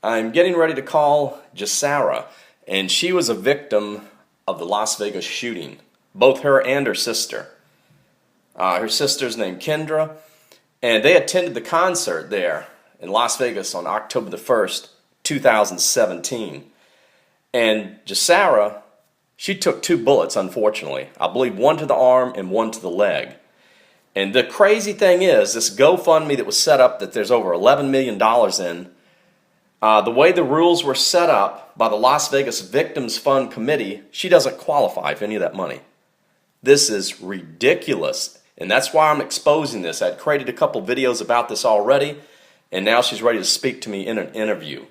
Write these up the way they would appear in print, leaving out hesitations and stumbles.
I'm getting ready to call Jasara, and she was a victim of the Las Vegas shooting. Both her and her sister. Her sister's named Kendra, and they attended the concert there in Las Vegas on October the 1st, 2017. And Jasara, she took 2 bullets, unfortunately. I believe 1 to the arm and 1 to the leg. And the crazy thing is, this GoFundMe that was set up that there's over $11 million in, the way the rules were set up by the Las Vegas Victims Fund Committee, she doesn't qualify for any of that money. This is ridiculous, and that's why I'm exposing this. I'd created a couple videos about this already, and now she's ready to speak to me in an interview.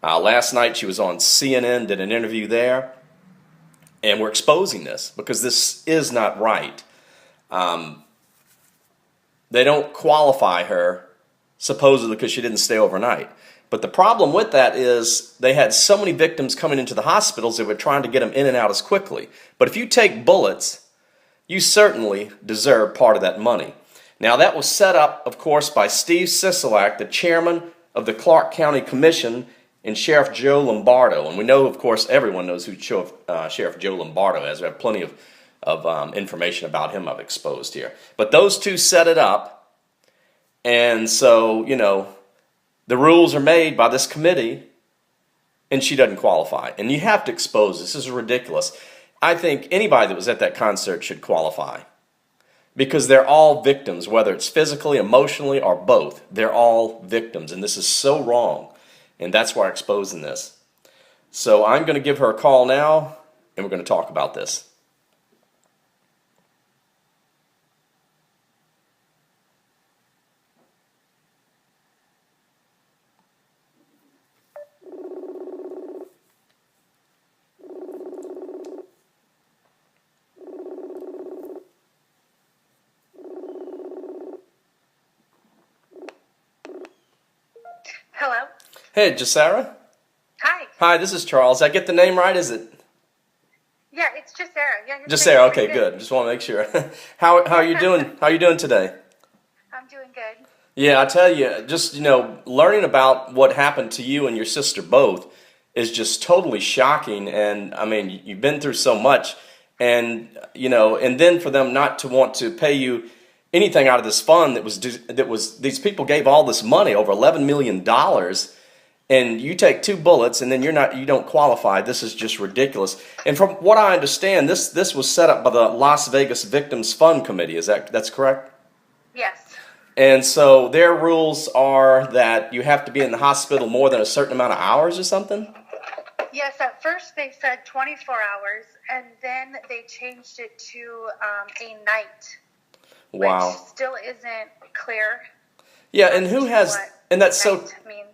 Last night she was on CNN, did an interview there, and we're exposing this because this is not right. They don't qualify her, supposedly because she didn't stay overnight. But the problem with that is they had so many victims coming into the hospitals, they were trying to get them in and out as quickly. But if you take bullets, you certainly deserve part of that money. Now that was set up, of course, by Steve Sisolak, the chairman of the Clark County Commission, and Sheriff Joe Lombardo. And we know, of course, everyone knows who Sheriff Joe Lombardo is. We have plenty of information about him I've exposed here. But those two set it up, and so, you know, the rules are made by this committee, and she doesn't qualify. And you have to expose this. This is ridiculous. I think anybody that was at that concert should qualify because they're all victims, whether it's physically, emotionally, or both. They're all victims, and this is so wrong, and that's why I'm exposing this. So I'm going to give her a call now, and we're going to talk about this. Hello? Hey, Jasara? Hi. Hi, this is Charles. Did I get the name right, is it? Yeah, it's Jasara. Yeah, Jasara, okay, good. Just want to make sure. How are you doing? How are you doing today? I'm doing good. Yeah, I tell you, just, learning about what happened to you and your sister both is just totally shocking. And, I mean, you've been through so much. And, and then for them not to want to pay you anything out of this fund that was these people gave all this money, over $11 million, and you take 2 bullets and then you don't qualify. This is just ridiculous. And from what I understand, this was set up by the Las Vegas Victims Fund Committee. That's correct? Yes. And so their rules are that you have to be in the hospital more than a certain amount of hours or something? Yes, at first they said 24 hours, and then they changed it to a night. Wow. Which still isn't clear. Yeah, and who has, and that's means.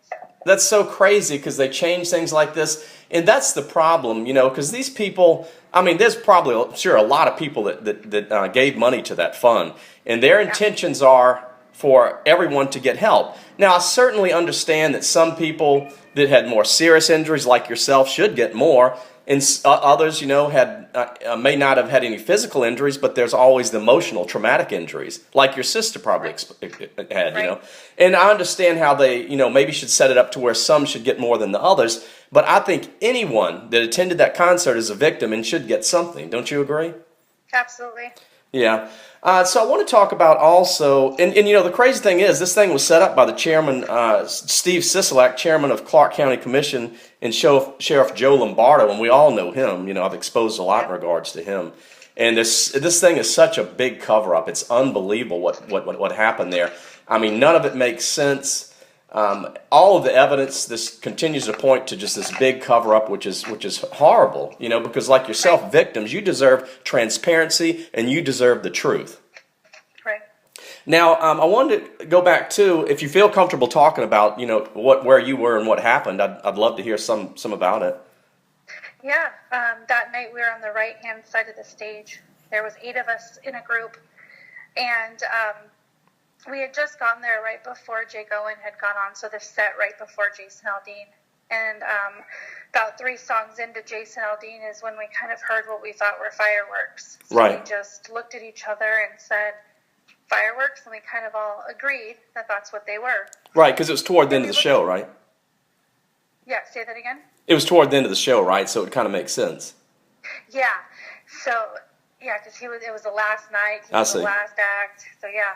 That's so crazy because they change things like this. And that's the problem, because these people, I mean, there's probably, I'm sure, a lot of people that gave money to that fund. And their intentions are for everyone to get help. Now, I certainly understand that some people that had more serious injuries, like yourself, should get more. And others, had may not have had any physical injuries, but there's always the emotional, traumatic injuries, like your sister probably had, And I understand how they, maybe should set it up to where some should get more than the others. But I think anyone that attended that concert is a victim and should get something. Don't you agree? Absolutely. Yeah. So I want to talk about also, and the crazy thing is, this thing was set up by the chairman, Steve Sisolak, chairman of Clark County Commission, and Sheriff Joe Lombardo, and we all know him. I've exposed a lot in regards to him. And this thing is such a big cover-up. It's unbelievable what happened there. I mean, none of it makes sense. All of the evidence, this continues to point to just this big cover-up, which is horrible, because like yourself, victims, you deserve transparency and you deserve the truth. Right. Now, I wanted to go back to, if you feel comfortable talking about, where you were and what happened, I'd love to hear some about it. Yeah, that night we were on the right-hand side of the stage. There was 8 of us in a group, and we had just gotten there right before Jake Owen had gone on, so the set right before Jason Aldean. And about 3 songs into Jason Aldean is when we kind of heard what we thought were fireworks. So right. We just looked at each other and said, fireworks, and we kind of all agreed that that's what they were. Right, because it was toward the end of the show, right? Yeah, say that again. It was toward the end of the show, right? So it kind of makes sense. Yeah. So yeah, because it was the last night. He I was the see. last act. So yeah.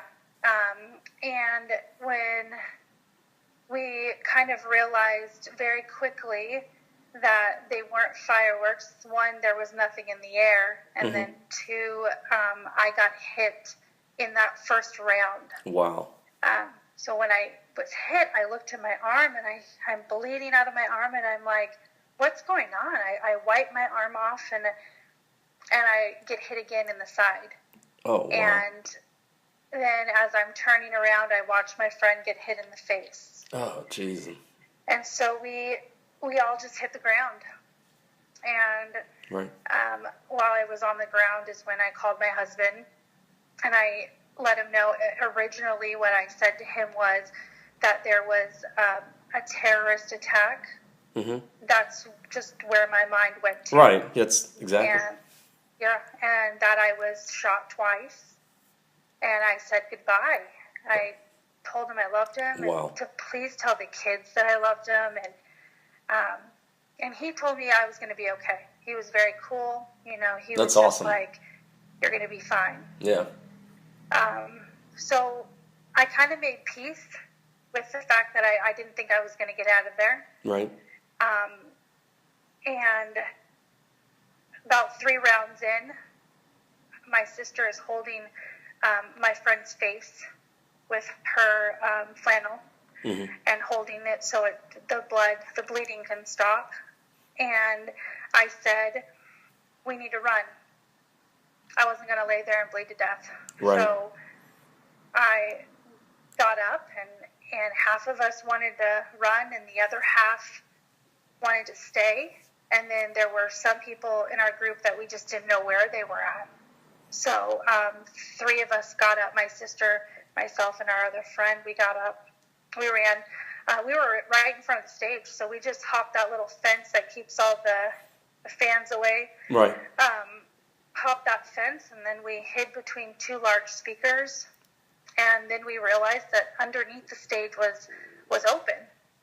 And when we kind of realized very quickly that they weren't fireworks. One, there was nothing in the air, and then two, I got hit in that first round. Wow. So when I was hit, I looked at my arm, and I'm bleeding out of my arm, and I'm like, what's going on? I wipe my arm off, and I get hit again in the side. Oh, wow. And then as I'm turning around, I watch my friend get hit in the face. Oh, jeez. And so we all just hit the ground. And Right. While I was on the ground is when I called my husband, and I let him know. Originally what I said to him was that there was a terrorist attack. Mm-hmm. That's just where my mind went to. Right, that's exactly. And that I was shot twice. And I said goodbye. I told him I loved him, Wow. and to please tell the kids that I loved him, and he told me I was going to be okay. He was very cool, he That's was just awesome. like, you're going to be fine. Yeah. So I kind of made peace with the fact that I didn't think I was going to get out of there. Right. And about 3 rounds in, my sister is holding my friend's face with her flannel and holding it so the bleeding can stop. And I said, we need to run. I wasn't going to lay there and bleed to death. Right. So I got up, and half of us wanted to run, and the other half wanted to stay. And then there were some people in our group that we just didn't know where they were at. So 3 of us got up, my sister, myself, and our other friend. We got up. We ran. We were right in front of the stage, so we just hopped that little fence that keeps all the fans away. Right. Hopped that fence, and then we hid between 2 large speakers. And then we realized that underneath the stage was open.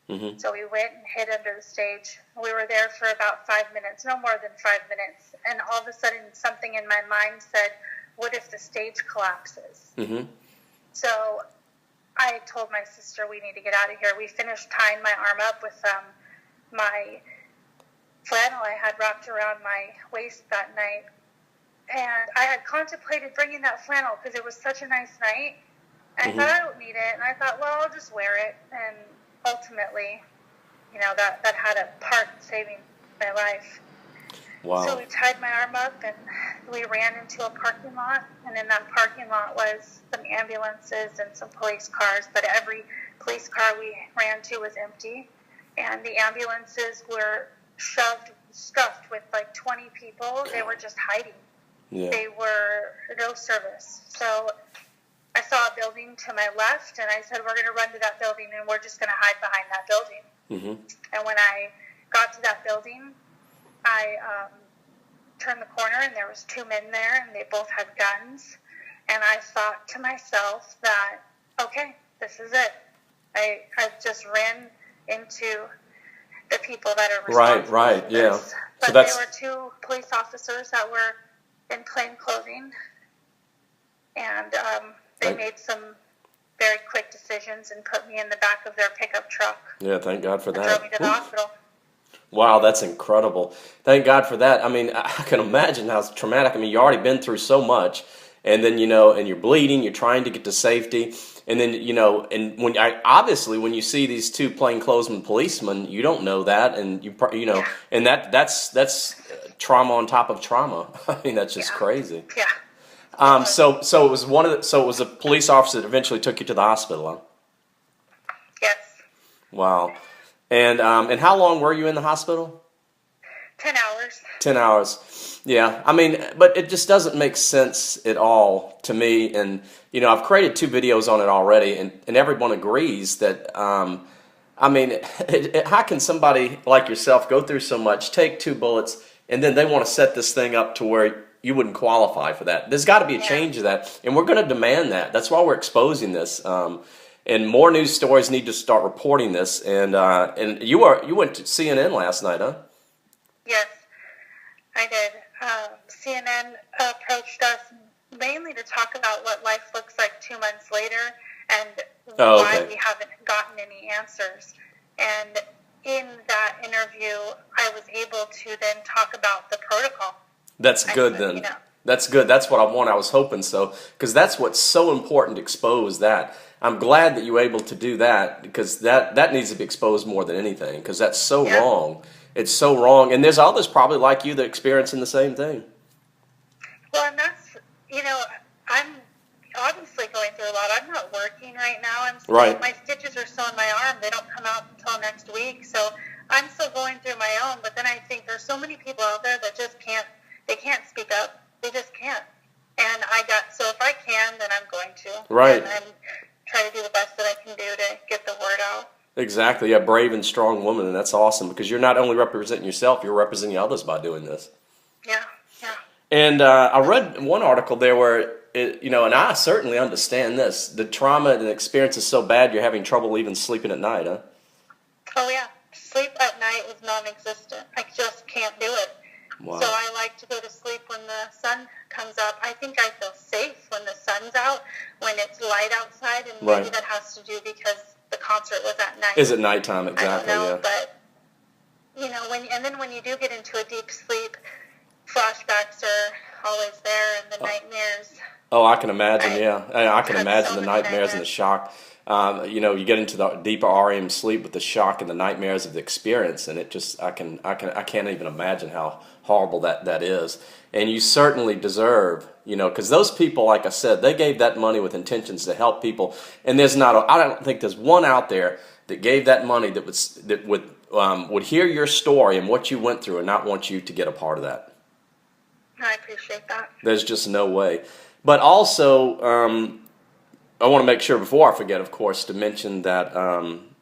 Mm-hmm. So we went and hid under the stage. We were there for about 5 minutes, no more than 5 minutes. And all of a sudden, something in my mind said, what if the stage collapses? Mm-hmm. So I told my sister, we need to get out of here. We finished tying my arm up with my flannel I had wrapped around my waist that night. And I had contemplated bringing that flannel because it was such a nice night. And I thought, I don't need it. And I thought, well, I'll just wear it. And ultimately, that had a part in saving my life. Wow. So we tied my arm up, and we ran into a parking lot. And in that parking lot was some ambulances and some police cars. But every police car we ran to was empty. And the ambulances were stuffed with like 20 people. They were just hiding. Yeah. They were no service. So I saw a building to my left, and I said, we're going to run to that building, and we're just going to hide behind that building. Mm-hmm. And when I got to that building, I turned the corner, and there was 2 men there, and they both had guns. And I thought to myself that, okay, this is it. I just ran into the people that are responsible. Right, yeah. This. But there were 2 police officers that were in plain clothing, and they made some very quick decisions and put me in the back of their pickup truck. Yeah, thank God for that. Drove me to the hospital. Wow, that's incredible. Thank God for that. I mean, I can imagine how traumatic. I mean, you've already been through so much, and then, and you're bleeding, you're trying to get to safety, and then, and when you see these 2 plainclothesman policemen, you don't know that, and yeah. And that's trauma on top of trauma. I mean, that's just crazy. Yeah. So it was a police officer that eventually took you to the hospital, huh? Yes. Wow. And how long were you in the hospital? 10 hours. 10 hours. Yeah. I mean, but it just doesn't make sense at all to me. And, I've created 2 videos on it already, and everyone agrees that, I mean, how can somebody like yourself go through so much, take 2 bullets, and then they want to set this thing up to where you wouldn't qualify for that? There's got to be a change to that, and we're going to demand that. That's why we're exposing this. And more news stories need to start reporting this. And you went to CNN last night, huh? Yes, I did. CNN approached us mainly to talk about what life looks like 2 months later and why we haven't gotten any answers. And in that interview, I was able to then talk about the protocol. That's good then. That's good. That's what I want. I was hoping so, because that's what's so important to expose that. I'm glad that you were able to do that, because that needs to be exposed more than anything, because that's so wrong. It's so wrong. And there's others probably like you that are experiencing the same thing. Well, and that's, I'm obviously going through a lot. I'm not working right now. My stitches are still in my arm. They don't come out until next week. So I'm still going through my own. But then I think there's so many people out there that just can't speak up. They just can't. And so if I can, then I'm going to. Right. And try to do the best that I can do to get the word out. Exactly. Yeah, brave and strong woman, and that's awesome, because you're not only representing yourself, you're representing others by doing this. Yeah. And I read one article there where, and I certainly understand this. The trauma and the experience is so bad you're having trouble even sleeping at night, huh? Oh, yeah. Sleep at night is non-existent. I just can't do it. Wow. So I like to go to sleep when the sun comes up. I think I feel safe when the sun's out, when it's light outside, and maybe that has to do because the concert was at night. Is it nighttime? Exactly, I don't know, yeah. But, when you do get into a deep sleep, flashbacks are always there, and the nightmares. Oh, I can imagine, I can imagine the nightmares nightmares. and the shock. You get into the deeper REM sleep with the shock and the nightmares of the experience, and it just, I can't even imagine how horrible that is. And you certainly deserve, because those people, like I said, they gave that money with intentions to help people. And I don't think there's one out there that gave that money that would hear your story and what you went through and not want you to get a part of that. I appreciate that. There's just no way. But also, I want to make sure before I forget, of course, to mention that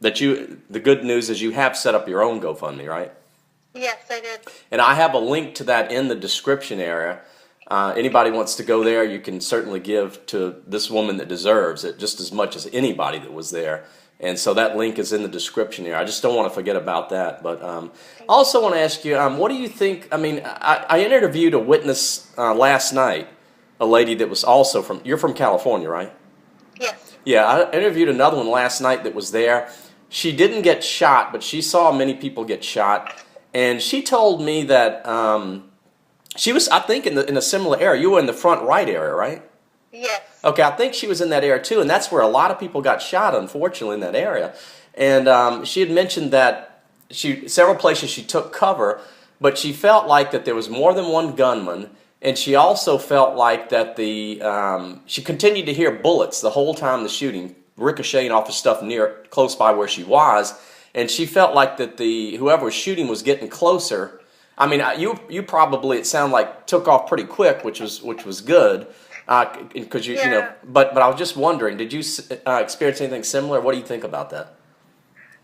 the good news is you have set up your own GoFundMe, right? Yes, I did. And I have a link to that in the description area. Anybody wants to go there, you can certainly give to this woman that deserves it just as much as anybody that was there. And so that link is in the description here. I just don't want to forget about that. But I also want to ask you, what do you think? I mean, I interviewed a witness last night, a lady that was also you're from California, right? Yes. Yeah, I interviewed another one last night that was there. She didn't get shot, but she saw many people get shot. And she told me that she was, I think, in a similar area. You were in the front right area, right? Yes. Okay, I think she was in that area too, and that's where a lot of people got shot, unfortunately, in that area. And she had mentioned that several places she took cover, but she felt like that there was more than one gunman, and she also felt like that she continued to hear bullets the whole time the shooting, ricocheting off of stuff close by where she was. And she felt like that whoever was shooting was getting closer. I mean, you probably, it sounded like, took off pretty quick, which was good, because But I was just wondering, did you experience anything similar? What do you think about that?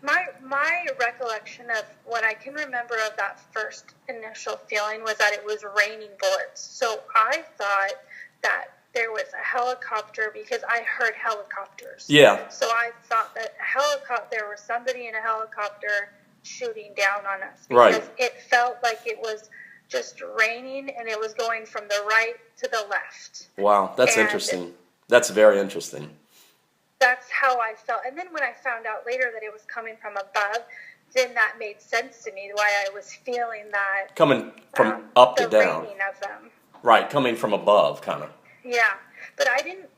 My recollection of what I can remember of that first initial feeling was that it was raining bullets. So I thought that there was a helicopter because I heard helicopters. Yeah. So I thought that there was somebody in a helicopter shooting down on us. Because it felt like it was just raining and it was going from the right to the left. Wow, that's interesting. That's very interesting. That's how I felt. And then when I found out later that it was coming from above, then that made sense to me, why I was feeling that. Coming from up to down. The raining of them. Right, coming from above, kind of. Yeah, but I didn't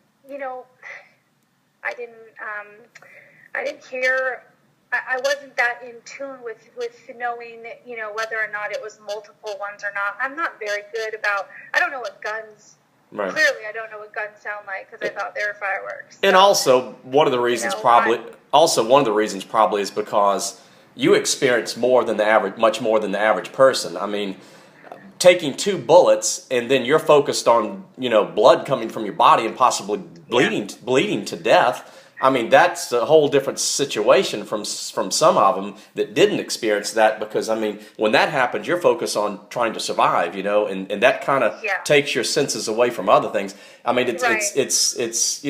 hear, I wasn't that in tune with knowing, whether or not it was multiple ones or not. I'm not very good I don't know what guns, clearly I don't know what guns sound like because I thought they were fireworks. So, and also, one of the reasons probably is because you experience much more than the average person. I mean, taking 2 bullets and then you're focused on blood coming from your body and possibly bleeding to death. I mean, that's a whole different situation from some of them that didn't experience that, because, I mean, when that happens, you're focused on trying to survive, and that kind of Yeah. takes your senses away from other things. I mean, Right. it's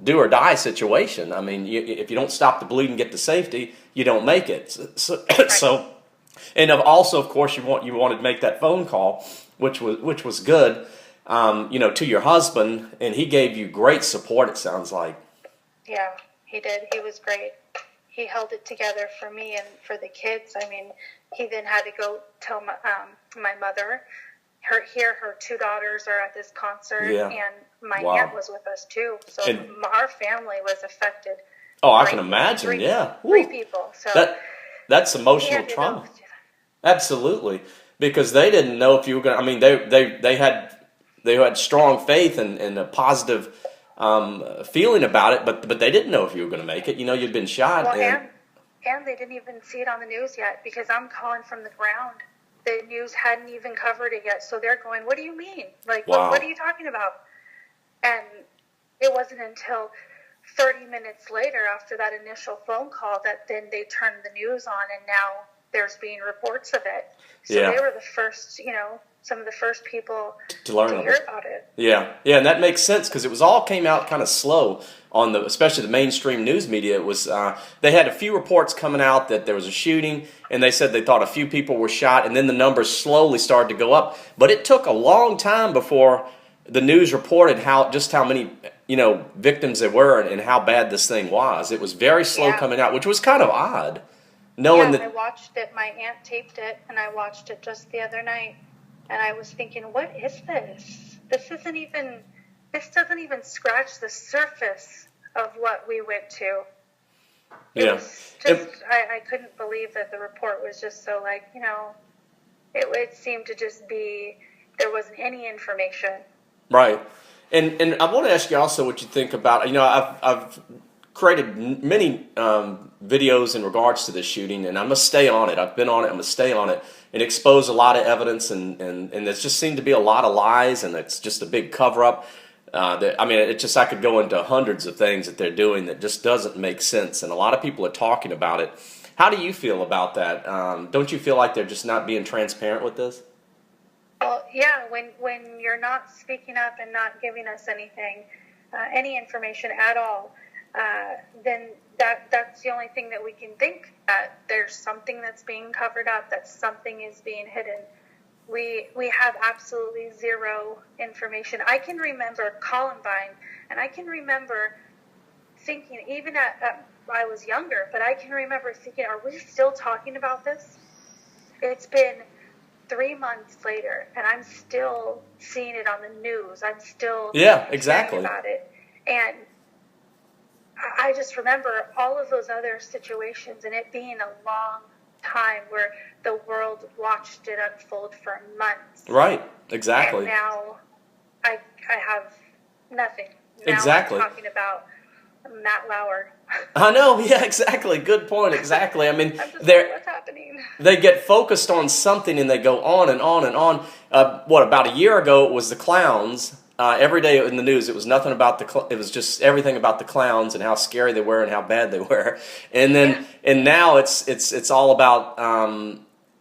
do or die situation. I mean, if you don't stop the bleeding, get to safety, you don't make it. So, Right. and also, of course, you wanted to make that phone call, which was good, to your husband, and he gave you great support. It sounds like. Yeah, he did. He was great. He held it together for me and for the kids. I mean, he then had to go tell my mother. Her two daughters are at this concert, Yeah. and my Wow. aunt was with us too. So And- our family was affected. Oh, I can imagine. Three, Yeah. three Woo. people. So That's he emotional had to trauma. go through Absolutely, because they didn't know if you were going to. I mean, they had strong faith and a positive feeling about it, but they didn't know if you were going to make it. You'd been shot. that. Well, and they didn't even see it on the news yet, because I'm calling from the ground. The news hadn't even covered it yet, so they're going, "What do you mean? Like, Wow. what are you talking about?" And it wasn't until 30 minutes later, after that initial phone call, that then they turned the news on, and now there's being reports of it. So Yeah. they were the first, some of the first people To learn to of hear it. about it. Yeah, and that makes sense, because it was all came out kind of slow on especially the mainstream news media. It was they had a few reports coming out that there was a shooting, and they said they thought a few people were shot, and then the numbers slowly started to go up. But it took a long time before the news reported how many victims there were, and how bad this thing was. It was very slow Yeah. coming out, which was kind of odd, knowing I that. watched it. My aunt taped it, and I watched it just the other night. And I was thinking, what is this? This doesn't even scratch the surface of what we went to. It Yeah. was just, I couldn't believe that the report was just so it seemed to just be, there wasn't any information. Right, and I want to ask you also what you think about. I've created many videos in regards to this shooting, and I'm gonna stay on it. I've been on it. I'm gonna stay on it and expose a lot of evidence, and there's just seemed to be a lot of lies, and it's just a big cover up. I could go into hundreds of things that they're doing that just doesn't make sense, and a lot of people are talking about it. How do you feel about that? Don't you feel like they're just not being transparent with this? Well, yeah, when you're not speaking up and not giving us anything, any information at all, then that's the only thing that we can think, that there's something that's being covered up, that something is being hidden. We have absolutely zero information. I can remember Columbine, and I can remember thinking, even I was younger, but I can remember thinking, are we still talking about this? It's been 3 months later, and I'm still seeing it on the news. I'm still exactly hearing about it. And I just remember all of those other situations, and it being a long time where the world watched it unfold for months. Right, exactly. And now I have nothing. Now Exactly. I'm talking about Matt Lauer. I know, yeah, exactly. Good point, exactly. I mean, I'm just they're. like, what's happening? They get focused on something and they go on and on and on. About a year ago, it was the clowns. Every day in the news, it was nothing about it was just everything about the clowns and how scary they were and how bad they were. And then and now it's all about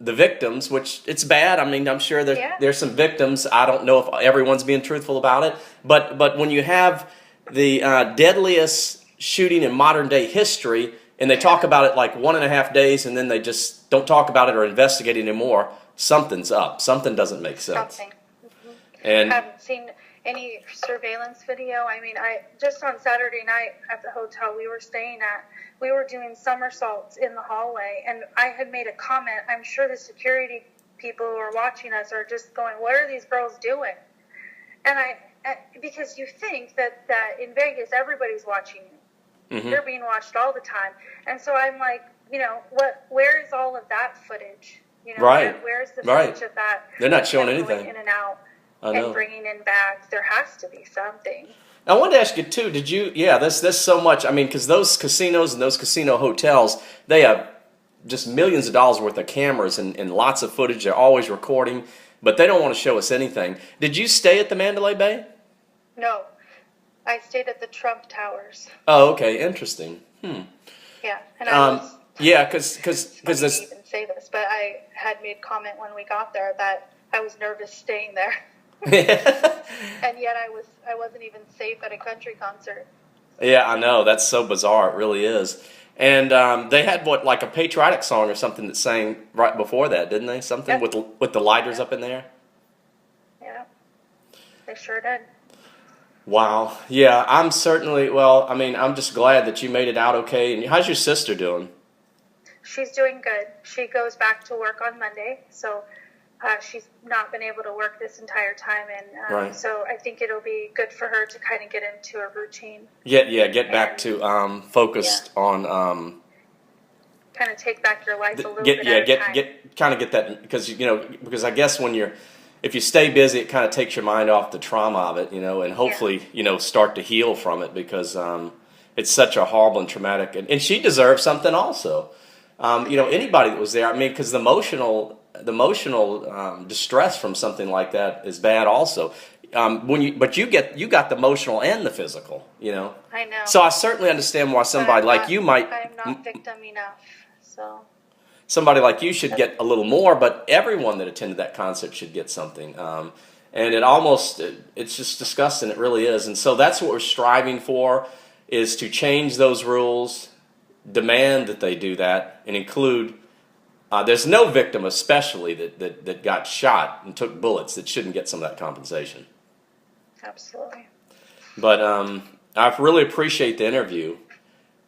the victims, which it's bad. I mean, I'm sure there's some victims. I don't know if everyone's being truthful about it, but when you have the deadliest shooting in modern day history, and they talk about it like 1.5 days, and then they just don't talk about it or investigate it anymore, something's up. Something doesn't make sense. Something. Mm-hmm. And I haven't seen any surveillance video. I mean, I just on Saturday night at the hotel we were staying at, we were doing somersaults in the hallway, and I had made a comment. I'm sure the security people who are watching us are just going, "What are these girls doing?" And because you think that in Vegas everybody's watching you. mm-hmm. They're being watched all the time. And so I'm like, where is all of that footage? Right. Where's the footage of that? They're not showing Going anything. in and out I know. and bringing in bags. There has to be something. I wanted to ask you too. Did you? Yeah, there's so much. I mean, because those casinos and those casino hotels, they have just millions of dollars worth of cameras and lots of footage. They're always recording, but they don't want to show us anything. Did you stay at the Mandalay Bay? No. I stayed at the Trump Towers. Oh, okay, interesting. Yeah, and I was. Yeah, because I this. didn't even say this, but I had made comment when we got there that I was nervous staying there, and yet I wasn't even safe at a country concert. Yeah, I know. That's so bizarre. It really is. And they had like a patriotic song or something that sang right before that, didn't they? Something Yep. with the lighters up in there. Yeah, they sure did. Wow. Yeah, I'm certainly. Well, I mean, I'm just glad that you made it out okay. And how's your sister doing? She's doing good. She goes back to work on Monday, so she's not been able to work this entire time, and Right. so I think it'll be good for her to kind of get into a routine. Get back to focused on kind of take back your life a little bit at a time. get that because I guess if you stay busy, it kind of takes your mind off the trauma of it, and hopefully start to heal from it because it's such a horrible and traumatic, and she deserves something also. Anybody that was there, I mean, because the emotional distress from something like that is bad also. But you got the emotional and the physical, I know. So I certainly understand why somebody like you might. I'm not victim enough, so. Somebody like you should get a little more, but everyone that attended that concert should get something. And it's just disgusting. It really is. And so that's what we're striving for, is to change those rules, demand that they do that, and include. There's no victim, especially that got shot and took bullets, that shouldn't get some of that compensation. Absolutely. But I really appreciate the interview,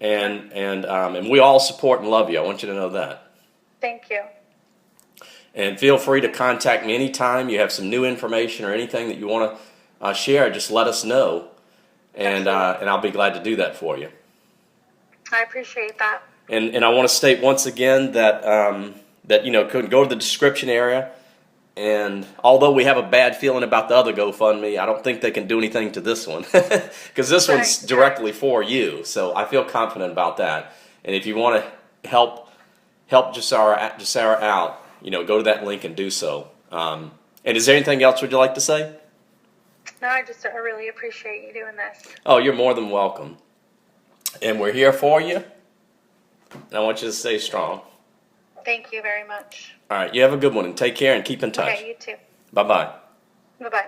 and we all support and love you. I want you to know that. Thank you. And feel free to contact me anytime you have some new information or anything that you want to share. Just let us know, and I'll be glad to do that for you. I appreciate that. And I want to state once again that go to the description area. And although we have a bad feeling about the other GoFundMe, I don't think they can do anything to this one because this one's directly for you. So I feel confident about that. And if you want to help Jasara out, go to that link and do so. And is there anything else would you like to say? No, I really appreciate you doing this. Oh, you're more than welcome. And we're here for you. And I want you to stay strong. Thank you very much. All right, you have a good one and take care and keep in touch. Okay, you too. Bye-bye. Bye-bye.